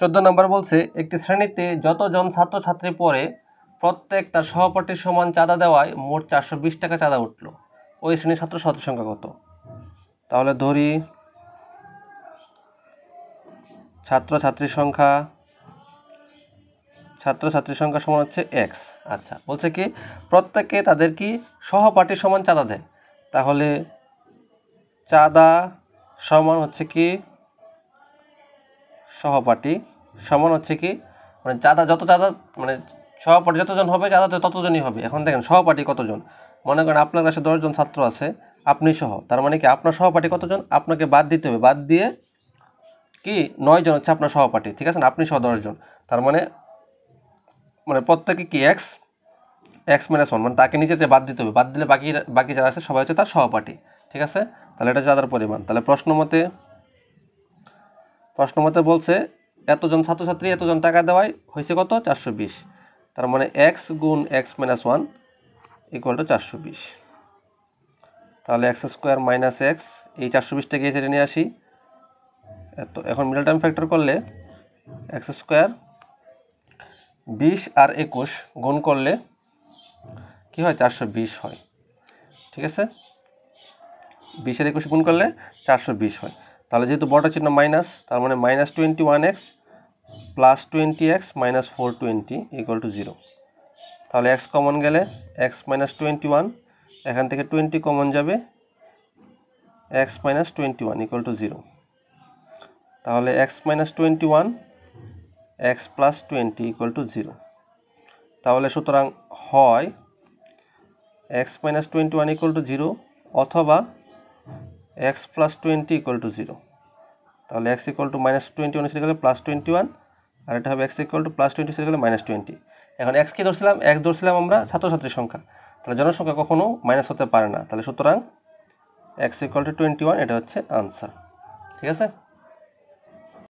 14 নম্বর বলছে একটি শ্রেণীতে যতজন ছাত্রছাত্রী পড়ে প্রত্যেক তার সহপাঠীর সমান চাঁদা দেওয়ায় মোট 420 টাকা চাঁদা উঠল। ওই শ্রেণীর ছাত্রছাত্রীর সংখ্যা কত? তাহলে ধরি ছাত্রছাত্রীর সংখ্যা সমান হচ্ছে এক্স। আচ্ছা, বলছে কি প্রত্যেকে তাদের কি সহপাঠীর সমান চাঁদা দেয়। তাহলে চাঁদা সমান হচ্ছে কি সহপাঠী সমান হচ্ছে কি মানে চাঁদা মানে সহপাঠী যতজন হবে চাঁদা তো ততজনই হবে। এখন দেখেন সহপাঠী কতজন, মনে করেন আপনার কাছে 10 জন ছাত্র আছে আপনি সহ, তার মানে কি আপনার সহপাঠী কতজন, আপনাকে বাদ দিতে হবে, বাদ দিয়ে কি 9 জন হচ্ছে আপনার সহপাঠী, ঠিক আছে না, আপনি সহ 10 জন, তার মানে প্রত্যেকে কি এক্স -1 মানে তাকে নিজেকে বাদ দিতে হবে, বাদ দিলে বাকি যারা আছে সবাই হচ্ছে তার সহপাঠী, ঠিক আছে। তাহলে এটা চাঁদার পরিমাণ। তাহলে প্রশ্ন মতে বলছে এতজন ছাত্রছাত্রী এতজন টাকা দেওয়ায় হয়েছে কত 420, তার মানে x গুণ x - 1 ইকুয়াল টু 420। তাহলে x² - x, এই 420টাকে এই সাইডে নিয়ে আসি। এখন মিডল টার্ম ফ্যাক্টর করলে x² 20 আর 21 গুণ করলে কি হয় 420 হয়, ঠিক আছে। 20 আর 21 গুণ করলে 420 হয়। তাহলে যেহেতু বড় চিহ্ন মাইনাস, তার মানে -21x + 20x - 420 = 0। তাহলে x কমন গেলে x - 21, এখান থেকে 20 কমন যাবে, x - 21 = 0। তাহলে x - 21 x + 20 = 0। তাহলে সুতরাং হয় x - 21 = 0 অথবা x + 20 = 0। তাহলে x = -21 ছিল +21, আর এটা হবে x = +20 ছিল -20। এখন x কি ধরছিলাম, x ধরছিলাম আমরা ছাত্রছাত্রীর সংখ্যা, তাহলে জনসংখ্যা কখনো মাইনাস হতে পারে না। তাহলে সুতরাং x = 21, এটা হচ্ছে আনসার, ঠিক আছে।